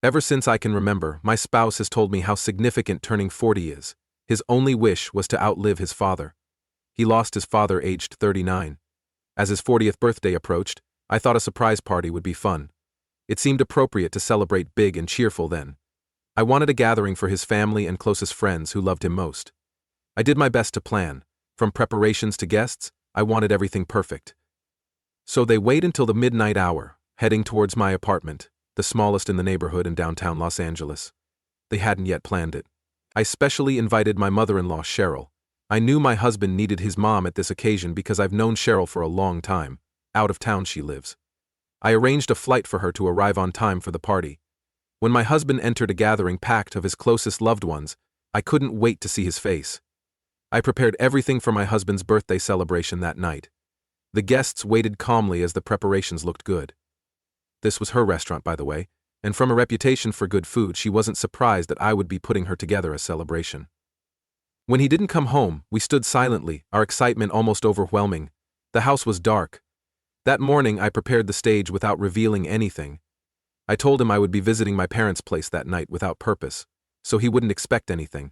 Ever since I can remember, my spouse has told me how significant turning 40 is. His only wish was to outlive his father. He lost his father aged 39. As his 40th birthday approached, I thought a surprise party would be fun. It seemed appropriate to celebrate big and cheerful then. I wanted a gathering for his family and closest friends who loved him most. I did my best to plan. From preparations to guests, I wanted everything perfect. So they wait until the midnight hour, heading towards my apartment, the smallest in the neighborhood in downtown Los Angeles. They hadn't yet planned it. I specially invited my mother-in-law, Cheryl. I knew my husband needed his mom at this occasion because I've known Cheryl for a long time. Out of town she lives. I arranged a flight for her to arrive on time for the party. When my husband entered a gathering packed of his closest loved ones, I couldn't wait to see his face. I prepared everything for my husband's birthday celebration that night. The guests waited calmly as the preparations looked good. This was her restaurant, by the way, and from a reputation for good food, she wasn't surprised that I would be putting her together a celebration. When he didn't come home, we stood silently, our excitement almost overwhelming. The house was dark. That morning, I prepared the stage without revealing anything. I told him I would be visiting my parents' place that night without purpose, so he wouldn't expect anything.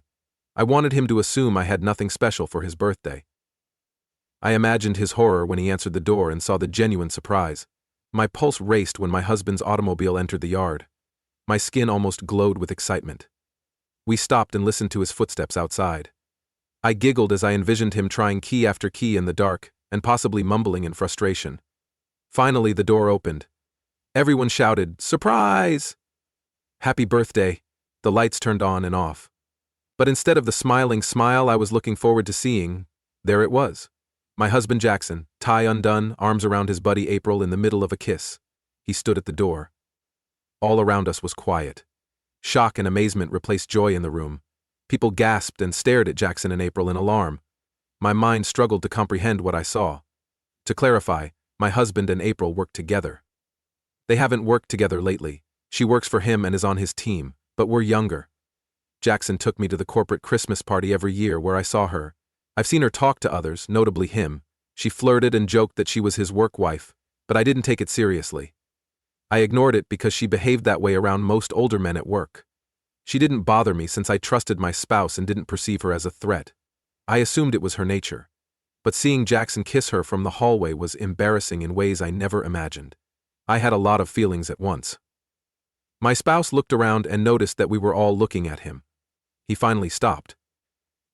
I wanted him to assume I had nothing special for his birthday. I imagined his horror when he answered the door and saw the genuine surprise. My pulse raced when my husband's automobile entered the yard. My skin almost glowed with excitement. We stopped and listened to his footsteps outside. I giggled as I envisioned him trying key after key in the dark, and possibly mumbling in frustration. Finally, the door opened. Everyone shouted, "Surprise!" "Happy birthday!" The lights turned on and off. But instead of the smiling smile I was looking forward to seeing, there it was. My husband Jackson, tie undone, arms around his buddy April in the middle of a kiss. He stood at the door. All around us was quiet. Shock and amazement replaced joy in the room. People gasped and stared at Jackson and April in alarm. My mind struggled to comprehend what I saw. To clarify, my husband and April work together. They haven't worked together lately. She works for him and is on his team, but we're younger. Jackson took me to the corporate Christmas party every year where I saw her. I've seen her talk to others, notably him. She flirted and joked that she was his work wife, but I didn't take it seriously. I ignored it because she behaved that way around most older men at work. She didn't bother me since I trusted my spouse and didn't perceive her as a threat. I assumed it was her nature. But seeing Jackson kiss her from the hallway was embarrassing in ways I never imagined. I had a lot of feelings at once. My spouse looked around and noticed that we were all looking at him. He finally stopped.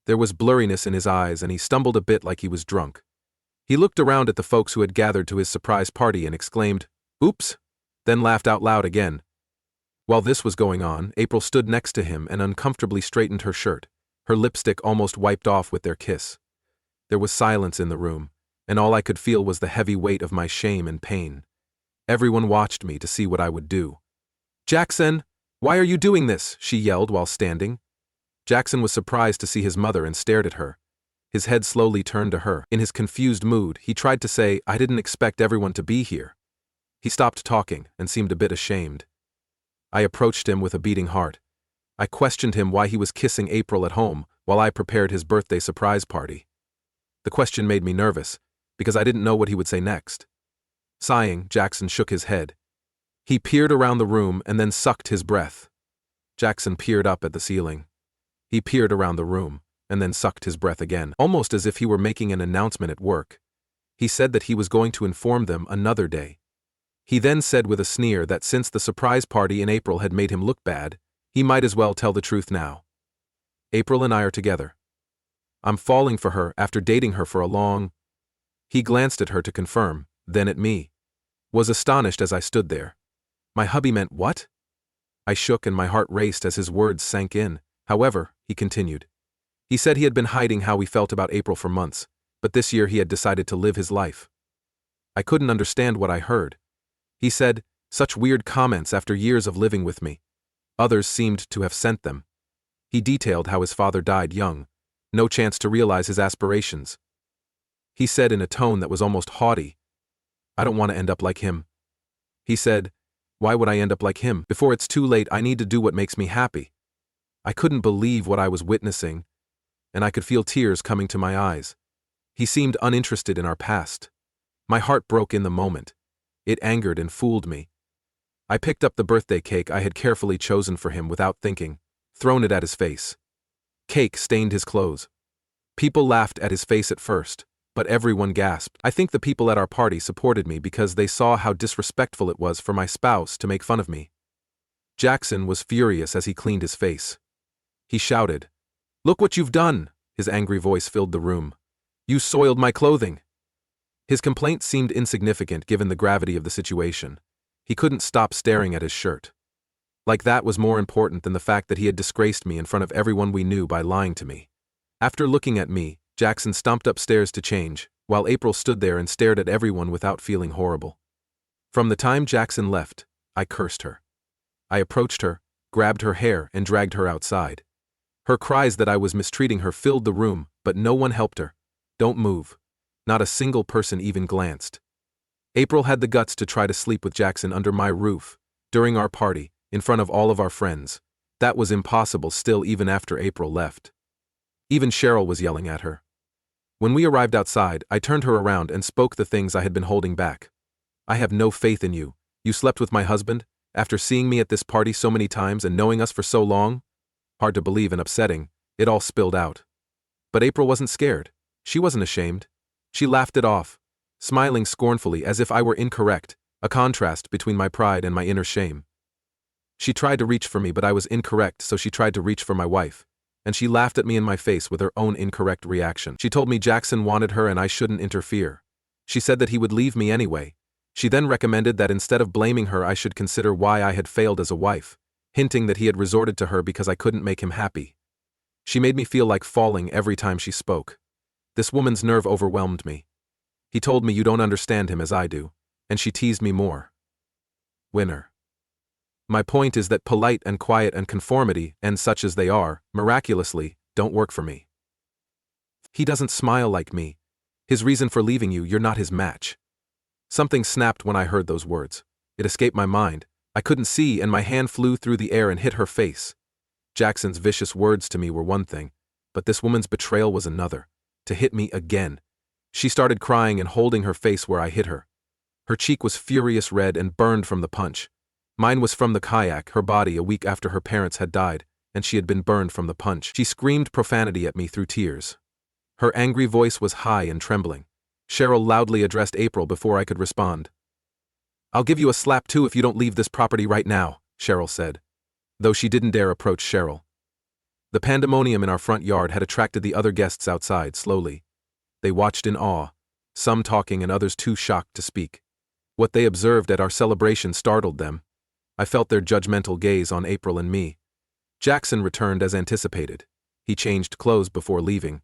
There was blurriness in his eyes and he stumbled a bit like he was drunk. He looked around at the folks who had gathered to his surprise party and exclaimed, "Oops," then laughed out loud again. While this was going on, April stood next to him and uncomfortably straightened her shirt, her lipstick almost wiped off with their kiss. There was silence in the room, and all I could feel was the heavy weight of my shame and pain. Everyone watched me to see what I would do. "Jackson, why are you doing this?" she yelled while standing. Jackson was surprised to see his mother and stared at her. His head slowly turned to her. In his confused mood, he tried to say, "I didn't expect everyone to be here." He stopped talking and seemed a bit ashamed. I approached him with a beating heart. I questioned him why he was kissing April at home while I prepared his birthday surprise party. The question made me nervous, because I didn't know what he would say next. Sighing, Jackson shook his head. He peered around the room and then sucked his breath. Jackson peered up at the ceiling. He peered around the room and then sucked his breath again, almost as if he were making an announcement at work. He said that he was going to inform them another day. He then said with a sneer that since the surprise party in April had made him look bad, he might as well tell the truth now. April and I are together. I'm falling for her after dating her for a long... He glanced at her to confirm, then at me. Was astonished as I stood there. My hubby meant what? I shook and my heart raced as his words sank in. However, he continued. He said he had been hiding how he felt about April for months, but this year he had decided to live his life. I couldn't understand what I heard. He said, such weird comments after years of living with me. Others seemed to have sent them. He detailed how his father died young, no chance to realize his aspirations. He said in a tone that was almost haughty, I don't want to end up like him. He said, why would I end up like him? Before it's too late, I need to do what makes me happy. I couldn't believe what I was witnessing, and I could feel tears coming to my eyes. He seemed uninterested in our past. My heart broke in the moment. It angered and fooled me. I picked up the birthday cake I had carefully chosen for him without thinking, thrown it at his face. Cake stained his clothes. People laughed at his face at first, but everyone gasped. I think the people at our party supported me because they saw how disrespectful it was for my spouse to make fun of me. Jackson was furious as he cleaned his face. He shouted, "Look what you've done!" His angry voice filled the room. "You soiled my clothing!" His complaint seemed insignificant given the gravity of the situation. He couldn't stop staring at his shirt. Like that was more important than the fact that he had disgraced me in front of everyone we knew by lying to me. After looking at me, Jackson stomped upstairs to change, while April stood there and stared at everyone without feeling horrible. From the time Jackson left, I cursed her. I approached her, grabbed her hair, and dragged her outside. Her cries that I was mistreating her filled the room, but no one helped her. Don't move. Not a single person even glanced. April had the guts to try to sleep with Jackson under my roof, during our party, in front of all of our friends. That was impossible still even after April left. Even Cheryl was yelling at her. When we arrived outside, I turned her around and spoke the things I had been holding back. "I have no faith in you. You slept with my husband, after seeing me at this party so many times and knowing us for so long?" Hard to believe and upsetting, it all spilled out. But April wasn't scared. She wasn't ashamed. She laughed it off, smiling scornfully as if I were incorrect, a contrast between my pride and my inner shame. She tried to reach for me, but I was incorrect, so she tried to reach for my wife. And she laughed at me in my face with her own incorrect reaction. She told me Jackson wanted her and I shouldn't interfere. She said that he would leave me anyway. She then recommended that instead of blaming her I should consider why I had failed as a wife, hinting that he had resorted to her because I couldn't make him happy. She made me feel like falling every time she spoke. This woman's nerve overwhelmed me. He told me you don't understand him as I do, and she teased me more. Winner. My point is that polite and quiet and conformity, and such as they are, miraculously, don't work for me. He doesn't smile like me. His reason for leaving you, you're not his match. Something snapped when I heard those words. It escaped my mind. I couldn't see and my hand flew through the air and hit her face. Jackson's vicious words to me were one thing, but this woman's betrayal was another. To hit me again. She started crying and holding her face where I hit her. Her cheek was furious red and burned from the punch. Mine was from the kayak, her body a week after her parents had died, and she had been burned from the punch. She screamed profanity at me through tears. Her angry voice was high and trembling. Cheryl loudly addressed April before I could respond. "I'll give you a slap too if you don't leave this property right now," Cheryl said, though she didn't dare approach Cheryl. The pandemonium in our front yard had attracted the other guests outside slowly. They watched in awe, some talking and others too shocked to speak. What they observed at our celebration startled them. I felt their judgmental gaze on April and me. Jackson returned as anticipated. He changed clothes before leaving.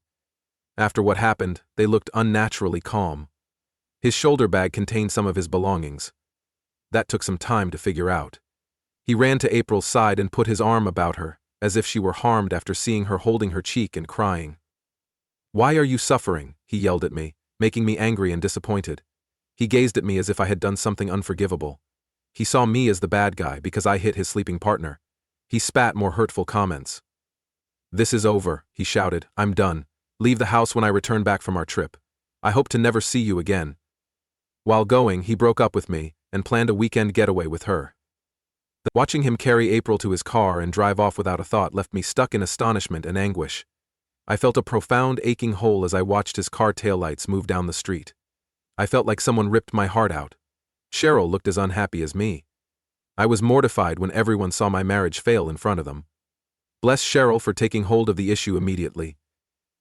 After what happened, they looked unnaturally calm. His shoulder bag contained some of his belongings. That took some time to figure out. He ran to April's side and put his arm about her, as if she were harmed after seeing her holding her cheek and crying. "Why are you suffering?" he yelled at me, making me angry and disappointed. He gazed at me as if I had done something unforgivable. He saw me as the bad guy because I hit his sleeping partner. He spat more hurtful comments. "This is over," he shouted. "I'm done. Leave the house when I return back from our trip. I hope to never see you again." While going, he broke up with me and planned a weekend getaway with her. Watching him carry April to his car and drive off without a thought left me stuck in astonishment and anguish. I felt a profound aching hole as I watched his car taillights move down the street. I felt like someone ripped my heart out. Cheryl looked as unhappy as me. I was mortified when everyone saw my marriage fail in front of them. Bless Cheryl for taking hold of the issue immediately.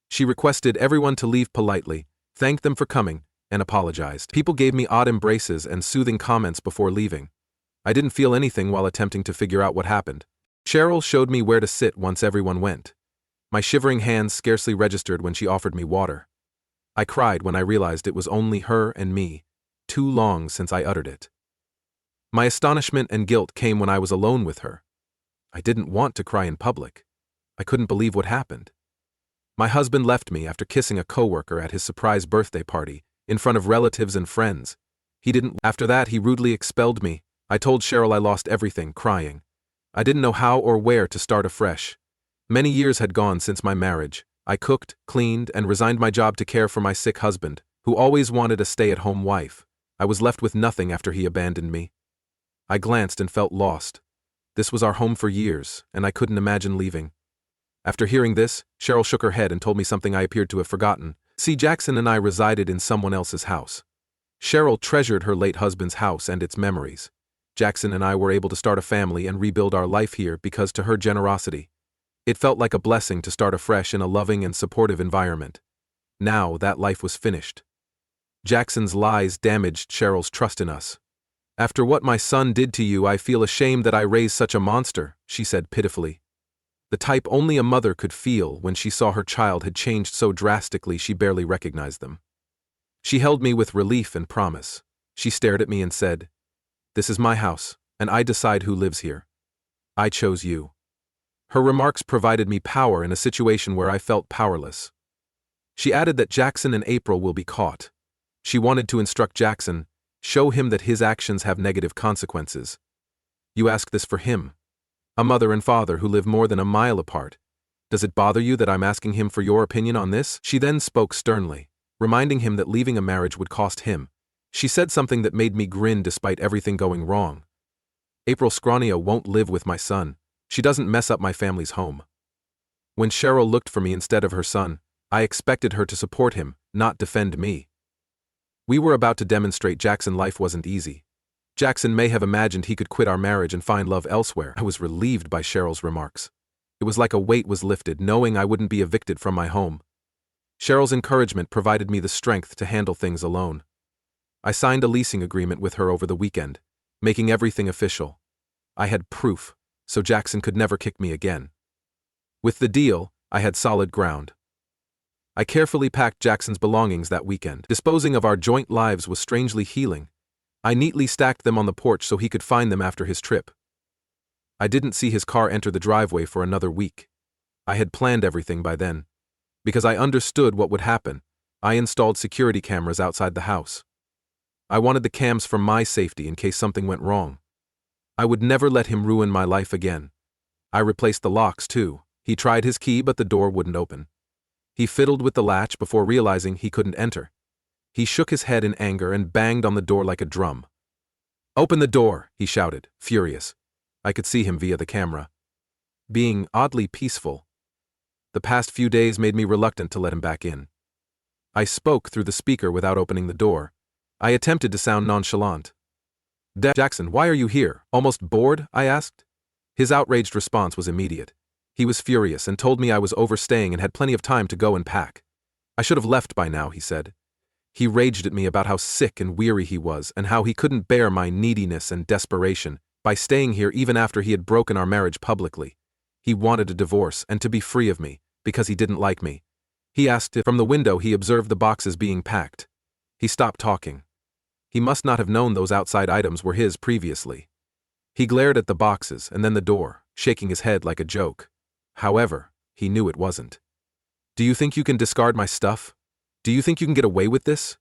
She requested everyone to leave politely, thanked them for coming, and apologized. People gave me odd embraces and soothing comments before leaving. I didn't feel anything while attempting to figure out what happened. Cheryl showed me where to sit once everyone went. My shivering hands scarcely registered when she offered me water. I cried when I realized it was only her and me. Too long since I uttered it. My astonishment and guilt came when I was alone with her. I didn't want to cry in public. I couldn't believe what happened. My husband left me after kissing a coworker at his surprise birthday party, in front of relatives and friends. After that, he rudely expelled me. I told Cheryl I lost everything, crying. I didn't know how or where to start afresh. Many years had gone since my marriage. I cooked, cleaned, and resigned my job to care for my sick husband, who always wanted a stay-at-home wife. I was left with nothing after he abandoned me. I glanced and felt lost. This was our home for years, and I couldn't imagine leaving. After hearing this, Cheryl shook her head and told me something I appeared to have forgotten. See, Jackson and I resided in someone else's house. Cheryl treasured her late husband's house and its memories. Jackson and I were able to start a family and rebuild our life here because to her generosity. It felt like a blessing to start afresh in a loving and supportive environment. Now that life was finished. Jackson's lies damaged Cheryl's trust in us. After what my son did to you, I feel ashamed that I raised such a monster, she said pitifully. The type only a mother could feel when she saw her child had changed so drastically she barely recognized them. She held me with relief and promise. She stared at me and said, "This is my house, and I decide who lives here. I chose you." Her remarks provided me power in a situation where I felt powerless. She added that Jackson and April will be caught. She wanted to instruct Jackson, show him that his actions have negative consequences. You ask this for him, a mother and father who live more than a mile apart. Does it bother you that I'm asking him for your opinion on this? She then spoke sternly, reminding him that leaving a marriage would cost him. She said something that made me grin despite everything going wrong. April Scronia won't live with my son. She doesn't mess up my family's home. When Cheryl looked for me instead of her son, I expected her to support him, not defend me. We were about to demonstrate Jackson's life wasn't easy. Jackson may have imagined he could quit our marriage and find love elsewhere. I was relieved by Cheryl's remarks. It was like a weight was lifted, knowing I wouldn't be evicted from my home. Cheryl's encouragement provided me the strength to handle things alone. I signed a leasing agreement with her over the weekend, making everything official. I had proof, so Jackson could never kick me again. With the deal, I had solid ground. I carefully packed Jackson's belongings that weekend. Disposing of our joint lives was strangely healing. I neatly stacked them on the porch so he could find them after his trip. I didn't see his car enter the driveway for another week. I had planned everything by then. Because I understood what would happen, I installed security cameras outside the house. I wanted the cams for my safety in case something went wrong. I would never let him ruin my life again. I replaced the locks too. He tried his key but the door wouldn't open. He fiddled with the latch before realizing he couldn't enter. He shook his head in anger and banged on the door like a drum. "Open the door," he shouted, furious. I could see him via the camera. Being oddly peaceful. The past few days made me reluctant to let him back in. I spoke through the speaker without opening the door. I attempted to sound nonchalant. "Jackson, why are you here? Almost bored?" I asked. His outraged response was immediate. He was furious and told me I was overstaying and had plenty of time to go and pack. "I should have left by now," he said. He raged at me about how sick and weary he was and how he couldn't bear my neediness and desperation by staying here even after he had broken our marriage publicly. He wanted a divorce and to be free of me, because he didn't like me. He asked if from the window he observed the boxes being packed. He stopped talking. He must not have known those outside items were his previously. He glared at the boxes and then the door, shaking his head like a joke. However, he knew it wasn't. "Do you think you can discard my stuff? Do you think you can get away with this?"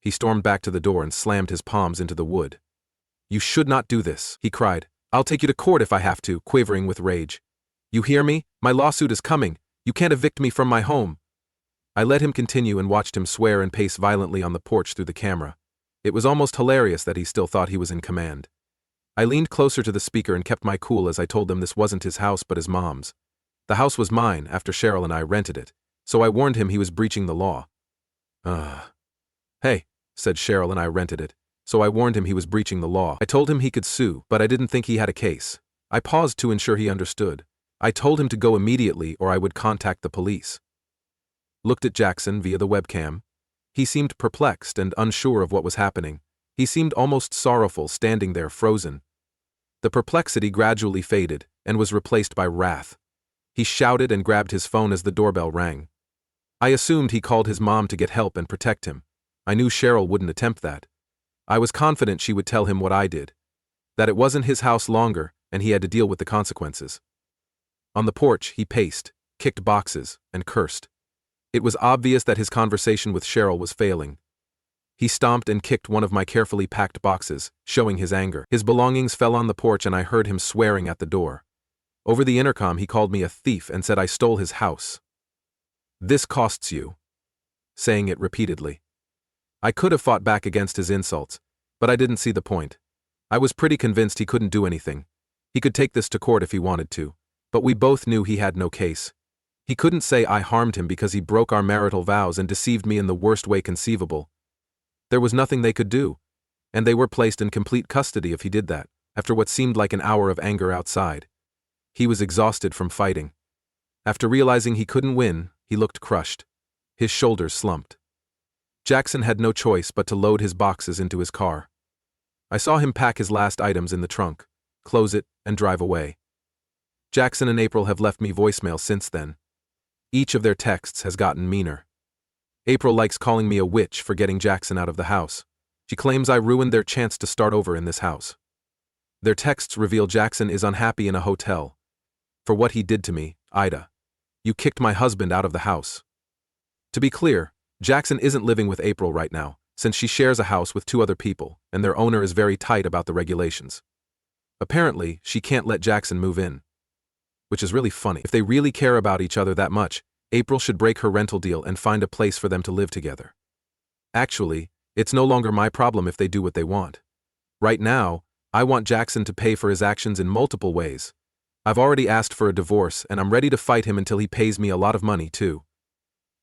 He stormed back to the door and slammed his palms into the wood. "You should not do this," he cried. "I'll take you to court if I have to," quavering with rage. "You hear me? My lawsuit is coming. You can't evict me from my home." I let him continue and watched him swear and pace violently on the porch through the camera. It was almost hilarious that he still thought he was in command. I leaned closer to the speaker and kept my cool as I told him this wasn't his house but his mom's. The house was mine after Cheryl and I rented it, so I warned him he was breaching the law. Hey, said Cheryl and I rented it, so I warned him he was breaching the law. I told him he could sue, but I didn't think he had a case. I paused to ensure he understood. I told him to go immediately or I would contact the police. Looked at Jackson via the webcam. He seemed perplexed and unsure of what was happening. He seemed almost sorrowful, standing there frozen. The perplexity gradually faded and was replaced by wrath. He shouted and grabbed his phone as the doorbell rang. I assumed he called his mom to get help and protect him. I knew Cheryl wouldn't attempt that. I was confident she would tell him what I did. That it wasn't his house longer, and he had to deal with the consequences. On the porch, he paced, kicked boxes, and cursed. It was obvious that his conversation with Cheryl was failing. He stomped and kicked one of my carefully packed boxes, showing his anger. His belongings fell on the porch and I heard him swearing at the door. Over the intercom, he called me a thief and said I stole his house. "This costs you," saying it repeatedly. I could have fought back against his insults, but I didn't see the point. I was pretty convinced he couldn't do anything. He could take this to court if he wanted to, but we both knew he had no case. He couldn't say I harmed him because he broke our marital vows and deceived me in the worst way conceivable. There was nothing they could do, and they were placed in complete custody if he did that, after what seemed like an hour of anger outside. He was exhausted from fighting. After realizing he couldn't win, he looked crushed. His shoulders slumped. Jackson had no choice but to load his boxes into his car. I saw him pack his last items in the trunk, close it, and drive away. Jackson and April have left me voicemail since then. Each of their texts has gotten meaner. April likes calling me a witch for getting Jackson out of the house. She claims I ruined their chance to start over in this house. Their texts reveal Jackson is unhappy in a hotel. For what he did to me, AITA. You kicked my husband out of the house. To be clear, Jackson isn't living with April right now, since she shares a house with 2 other people, and their owner is very tight about the regulations. Apparently, she can't let Jackson move in. Which is really funny. If they really care about each other that much, April should break her rental deal and find a place for them to live together. Actually, it's no longer my problem if they do what they want. Right now, I want Jackson to pay for his actions in multiple ways. I've already asked for a divorce, and I'm ready to fight him until he pays me a lot of money, too.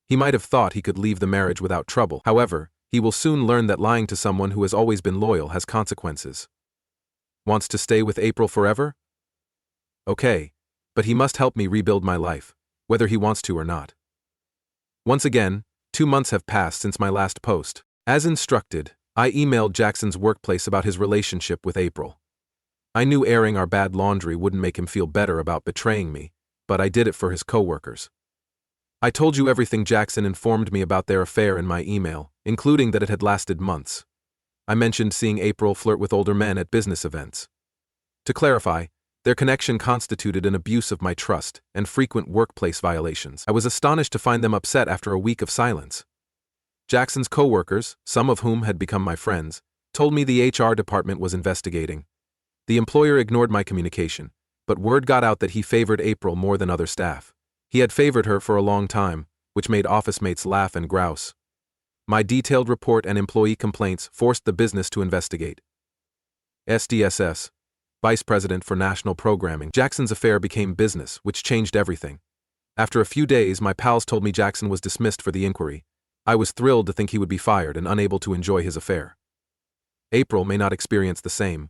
He might have thought he could leave the marriage without trouble. However, he will soon learn that lying to someone who has always been loyal has consequences. Wants to stay with April forever? Okay, but he must help me rebuild my life, whether he wants to or not. Once again, 2 months have passed since my last post. As instructed, I emailed Jackson's workplace about his relationship with April. I knew airing our bad laundry wouldn't make him feel better about betraying me, but I did it for his coworkers. I told you everything Jackson informed me about their affair in my email, including that it had lasted months. I mentioned seeing April flirt with older men at business events. To clarify, their connection constituted an abuse of my trust and frequent workplace violations. I was astonished to find them upset after a week of silence. Jackson's coworkers, some of whom had become my friends, told me the HR department was investigating. The employer ignored my communication, but word got out that he favored April more than other staff. He had favored her for a long time, which made office mates laugh and grouse. My detailed report and employee complaints forced the business to investigate. SDSS, Vice President for National Programming. Jackson's affair became business, which changed everything. After a few days, my pals told me Jackson was dismissed for the inquiry. I was thrilled to think he would be fired and unable to enjoy his affair. April may not experience the same.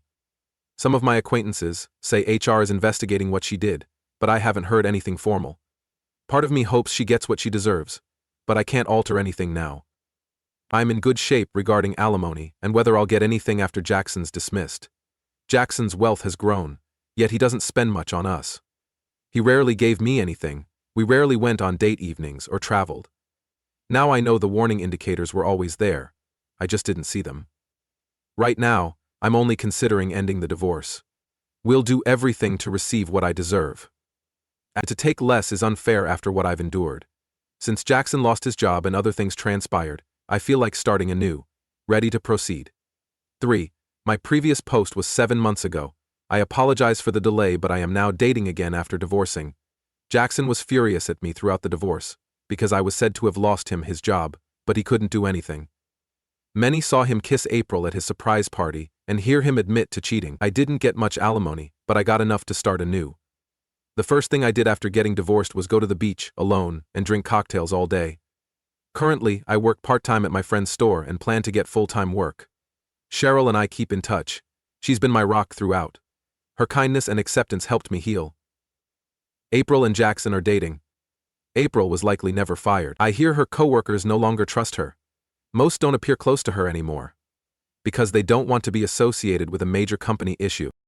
Some of my acquaintances say HR is investigating what she did, but I haven't heard anything formal. Part of me hopes she gets what she deserves, but I can't alter anything now. I'm in good shape regarding alimony and whether I'll get anything after Jackson's dismissed. Jackson's wealth has grown, yet he doesn't spend much on us. He rarely gave me anything. We rarely went on date evenings or traveled. Now I know the warning indicators were always there. I just didn't see them. Right now, I'm only considering ending the divorce. We'll do everything to receive what I deserve. And to take less is unfair after what I've endured. Since Jackson lost his job and other things transpired, I feel like starting anew, ready to proceed. 3. My previous post was 7 months ago. I apologize for the delay, but I am now dating again after divorcing. Jackson was furious at me throughout the divorce, because I was said to have lost him his job, but he couldn't do anything. Many saw him kiss April at his surprise party and hear him admit to cheating. I didn't get much alimony, but I got enough to start anew. The first thing I did after getting divorced was go to the beach, alone, and drink cocktails all day. Currently, I work part-time at my friend's store and plan to get full-time work. Cheryl and I keep in touch. She's been my rock throughout. Her kindness and acceptance helped me heal. April and Jackson are dating. April was likely never fired. I hear her coworkers no longer trust her. Most don't appear close to her anymore, because they don't want to be associated with a major company issue.